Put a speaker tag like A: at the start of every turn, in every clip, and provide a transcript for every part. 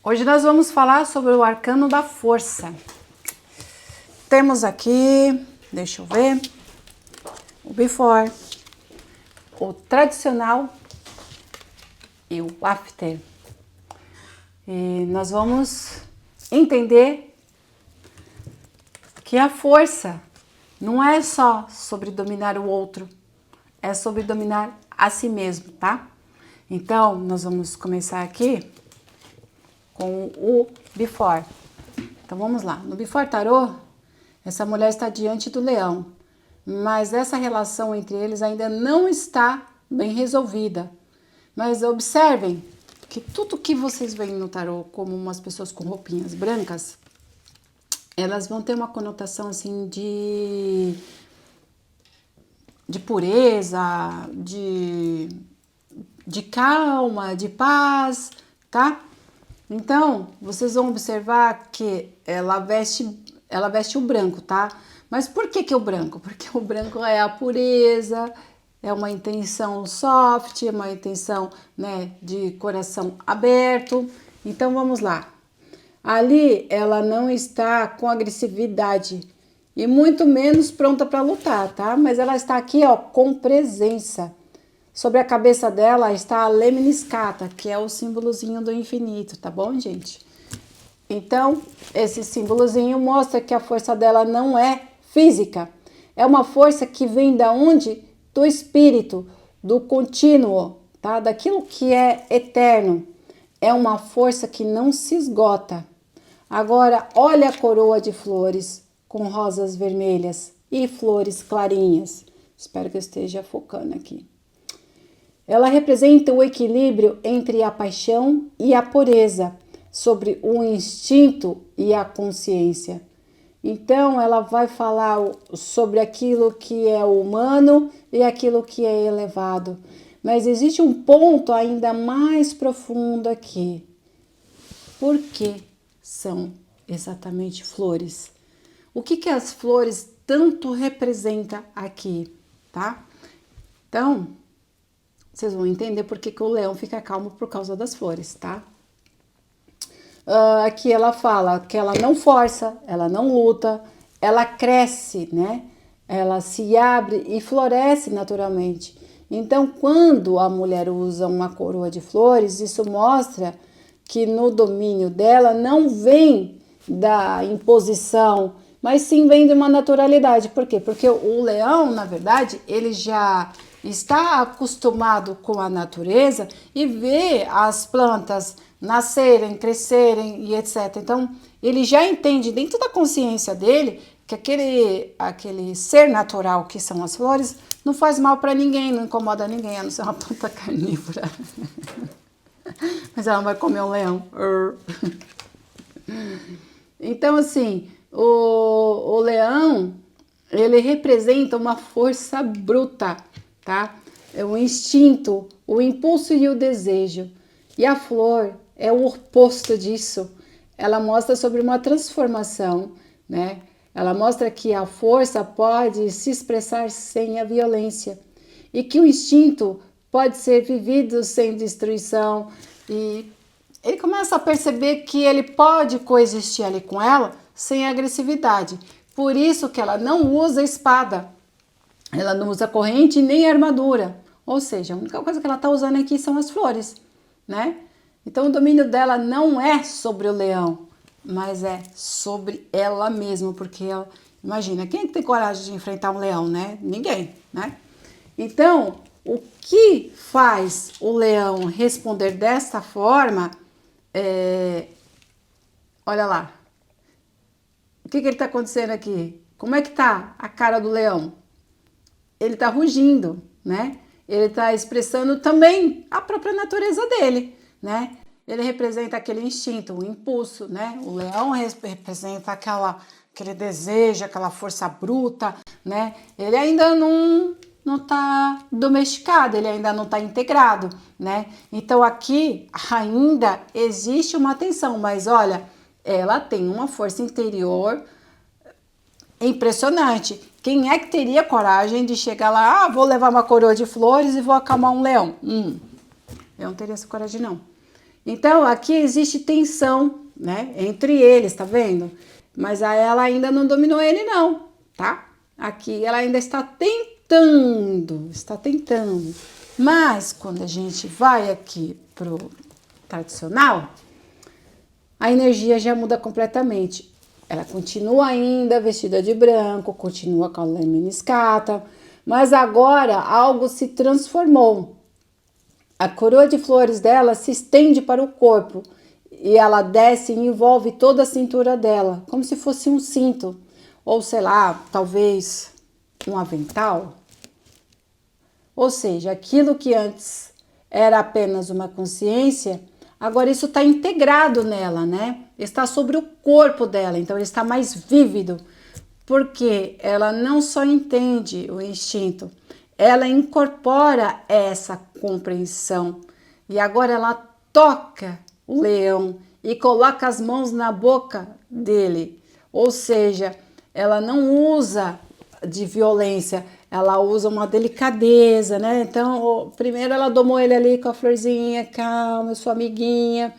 A: Hoje nós vamos falar sobre o arcano da força. Temos aqui, deixa eu ver, o before, o tradicional e o after. E nós vamos entender que a força não é só sobre dominar o outro, é sobre dominar a si mesmo, tá? Então, nós vamos começar aqui com o before. Então vamos lá. No before tarô, essa mulher está diante do leão, mas essa relação entre eles ainda não está bem resolvida. Mas observem que tudo que vocês veem no tarô como umas pessoas com roupinhas brancas, elas vão ter uma conotação assim de pureza, de calma, de paz, tá? Então, vocês vão observar que ela veste o branco, tá? Mas por que o branco? Porque o branco é a pureza, é uma intenção soft, é uma intenção, né, de coração aberto. Então, vamos lá. Ali, ela não está com agressividade e muito menos pronta para lutar, tá? Mas ela está aqui, ó, com presença. Sobre a cabeça dela está a lemniscata, que é o símbolozinho do infinito, tá bom, gente? Então, esse símbolozinho mostra que a força dela não é física. É uma força que vem da onde? Do espírito, do contínuo, tá? Daquilo que é eterno. É uma força que não se esgota. Agora, olha a coroa de flores com rosas vermelhas e flores clarinhas. Espero que eu esteja focando aqui. Ela representa o equilíbrio entre a paixão e a pureza, sobre o instinto e a consciência. Então, ela vai falar sobre aquilo que é humano e aquilo que é elevado. Mas existe um ponto ainda mais profundo aqui. Por que são exatamente flores? O que as flores tanto representam aqui, tá? Então, vocês vão entender por que o leão fica calmo por causa das flores, tá? Aqui ela fala que ela não força, ela não luta, ela cresce, né? Ela se abre e floresce naturalmente. Então, quando a mulher usa uma coroa de flores, isso mostra que no domínio dela não vem da imposição, mas sim vem de uma naturalidade. Por quê? Porque o leão, na verdade, ele já está acostumado com a natureza e vê as plantas nascerem, crescerem e etc. Então, ele já entende dentro da consciência dele que aquele ser natural que são as flores não faz mal para ninguém, não incomoda ninguém, a não ser uma planta carnívora. Mas ela vai comer um leão. Então, assim, o leão, ele representa uma força bruta, tá? É o instinto, o impulso e o desejo. E a flor é o oposto disso. Ela mostra sobre uma transformação, né? Ela mostra que a força pode se expressar sem a violência e que o instinto pode ser vivido sem destruição. E ele começa a perceber que ele pode coexistir ali com ela sem agressividade. Por isso que ela não usa espada. Ela não usa corrente nem armadura. Ou seja, a única coisa que ela está usando aqui são as flores, né? Então o domínio dela não é sobre o leão, mas é sobre ela mesma, porque ela, imagina, quem é que tem coragem de enfrentar um leão, né? Ninguém, né? Então, o que faz o leão responder desta forma olha lá, o que está acontecendo aqui? Como é que tá a cara do leão? Ele está rugindo, né? Ele está expressando também a própria natureza dele, né? Ele representa aquele instinto, o impulso, né? O leão representa aquele desejo, aquela força bruta, né? Ele ainda não está domesticado, ele ainda não está integrado, né? Então aqui ainda existe uma tensão, mas olha, ela tem uma força interior impressionante. Quem é que teria coragem de chegar lá, vou levar uma coroa de flores e vou acalmar um leão? Eu não teria essa coragem, não. Então, aqui existe tensão, né, entre eles, tá vendo? Mas ela ainda não dominou ele, não, tá? Aqui ela ainda está tentando, está tentando. Mas quando a gente vai aqui pro tradicional, a energia já muda completamente. Ela continua ainda vestida de branco, continua com a lemniscata, mas agora algo se transformou. A coroa de flores dela se estende para o corpo e ela desce e envolve toda a cintura dela, como se fosse um cinto, ou sei lá, talvez um avental. Ou seja, aquilo que antes era apenas uma consciência, agora isso está integrado nela, né? Está sobre o corpo dela, então ele está mais vívido, porque ela não só entende o instinto, ela incorpora essa compreensão. E agora ela toca o leão e coloca as mãos na boca dele. Ou seja, ela não usa de violência, ela usa uma delicadeza, né? Então, primeiro ela domou ele ali com a florzinha, calma, sua amiguinha,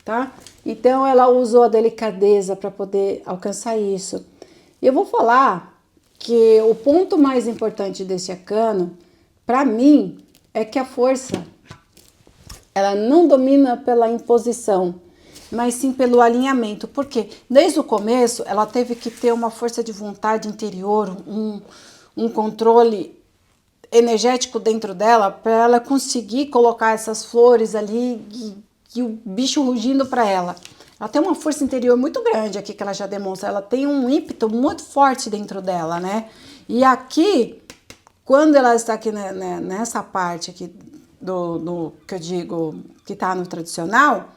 A: tá? Então, ela usou a delicadeza para poder alcançar isso. E eu vou falar que o ponto mais importante desse arcano, para mim, é que a força, ela não domina pela imposição, mas sim pelo alinhamento. Porque desde o começo ela teve que ter uma força de vontade interior, um controle energético dentro dela para ela conseguir colocar essas flores ali e o bicho rugindo para ela. Ela tem uma força interior muito grande aqui que ela já demonstra. Ela tem um ímpeto muito forte dentro dela, né? E aqui, quando ela está aqui nessa parte aqui do que eu digo que tá no tradicional,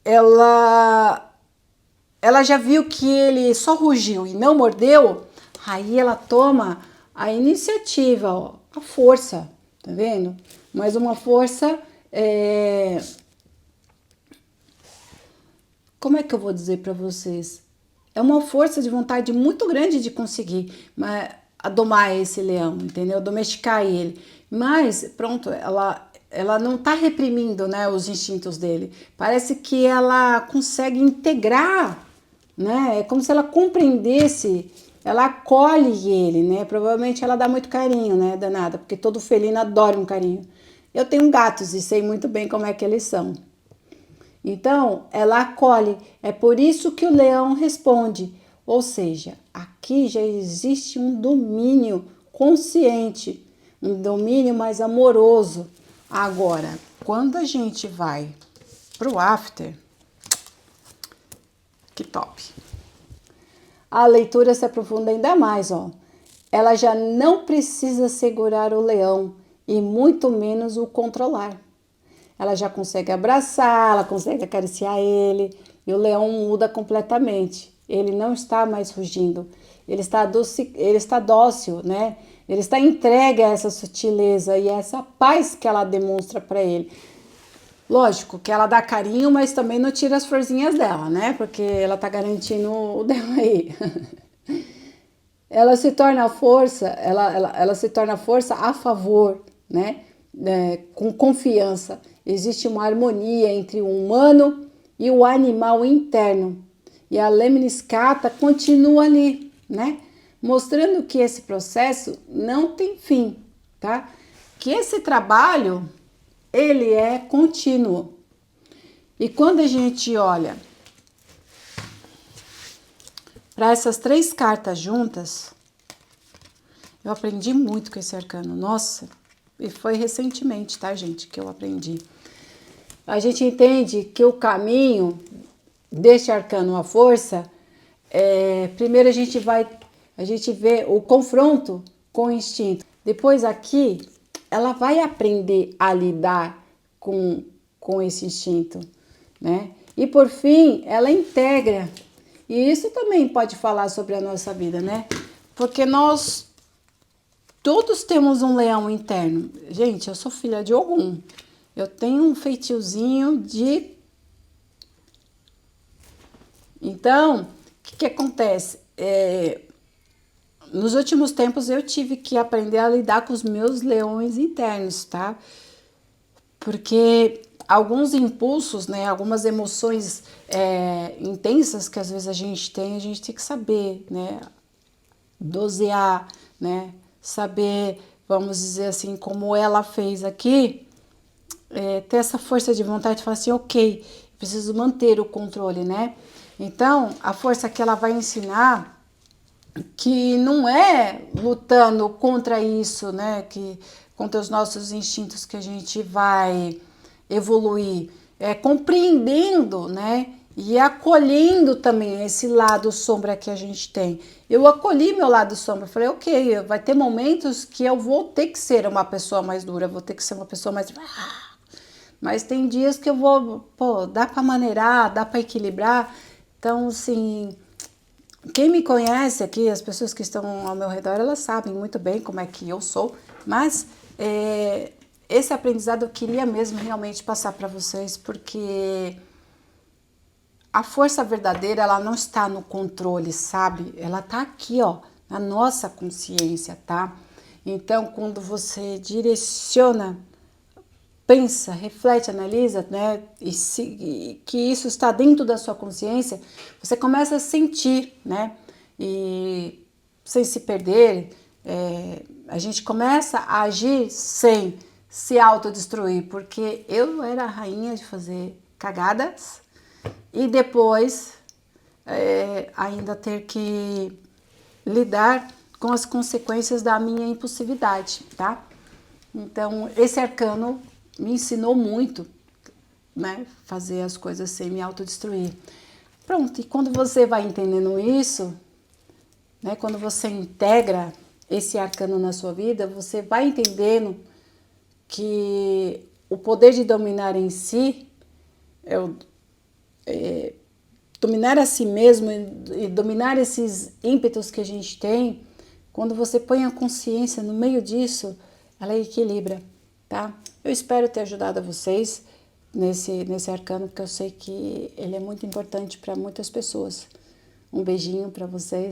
A: ela já viu que ele só rugiu e não mordeu, aí ela toma a iniciativa, ó, a força, tá vendo? Mas uma força, como é que eu vou dizer para vocês? É uma força de vontade muito grande de conseguir domar esse leão, entendeu? Domesticar ele. Mas, pronto, ela não tá reprimindo, né, os instintos dele. Parece que ela consegue integrar, né? É como se ela compreendesse, ela acolhe ele, né? Provavelmente ela dá muito carinho, né, danada, porque todo felino adora um carinho. Eu tenho gatos e sei muito bem como é que eles são. Então, ela acolhe. É por isso que o leão responde. Ou seja, aqui já existe um domínio consciente, um domínio mais amoroso. Agora, quando a gente vai pro after, que top. A leitura se aprofunda ainda mais, ó. Ela já não precisa segurar o leão e muito menos o controlar. Ela já consegue abraçar, ela consegue acariciar ele e o leão muda completamente. Ele não está mais rugindo, ele está dócil, né? Ele está entregue a essa sutileza e a essa paz que ela demonstra para ele. Lógico que ela dá carinho, mas também não tira as florzinhas dela, né? Porque ela tá garantindo o dela aí. Ela se torna força, ela se torna força a favor, né? Com confiança. Existe uma harmonia entre o humano e o animal interno. E a lemniscata continua ali, né? Mostrando que esse processo não tem fim, tá? Que esse trabalho, ele é contínuo. E quando a gente olha para essas 3 cartas juntas, eu aprendi muito com esse arcano. Nossa, e foi recentemente, tá, gente, que eu aprendi. A gente entende que o caminho deste arcano à força, primeiro a gente vê o confronto com o instinto. Depois aqui, ela vai aprender a lidar com esse instinto, né? E por fim, ela integra. E isso também pode falar sobre a nossa vida, né? Porque nós todos temos um leão interno. Gente, eu sou filha de Ogum. Eu tenho um feitiozinho de... Então, o que acontece? Nos últimos tempos eu tive que aprender a lidar com os meus leões internos, tá? Porque alguns impulsos, né, algumas emoções intensas que às vezes a gente tem que saber, né, dosear, né, saber, vamos dizer assim, como ela fez aqui, ter essa força de vontade de falar assim, ok, preciso manter o controle, né? Então, a força que ela vai ensinar, que não é lutando contra isso, né? Que contra os nossos instintos que a gente vai evoluir, é compreendendo, né? E acolhendo também esse lado sombra que a gente tem. Eu acolhi meu lado sombra, falei, ok, vai ter momentos que eu vou ter que ser uma pessoa mais dura, vou ter que ser uma pessoa mais... Mas tem dias que eu vou, pô, dá para maneirar, dá para equilibrar. Então, assim, quem me conhece aqui, as pessoas que estão ao meu redor, elas sabem muito bem como é que eu sou. Mas esse aprendizado eu queria mesmo realmente passar para vocês, porque a força verdadeira, ela não está no controle, sabe? Ela tá aqui, ó, na nossa consciência, tá? Então, quando você direciona, pensa, reflete, analisa, né, que isso está dentro da sua consciência, você começa a sentir, né, e sem se perder, a gente começa a agir sem se autodestruir, porque eu era a rainha de fazer cagadas e depois ainda ter que lidar com as consequências da minha impulsividade, tá? Então, esse arcano me ensinou muito, né? Fazer as coisas sem me autodestruir. Pronto, e quando você vai entendendo isso, né? Quando você integra esse arcano na sua vida, você vai entendendo que o poder de dominar em si, dominar a si mesmo e dominar esses ímpetos que a gente tem, quando você põe a consciência no meio disso, ela equilibra, tá? Eu espero ter ajudado a vocês nesse arcano, porque eu sei que ele é muito importante para muitas pessoas. Um beijinho para vocês.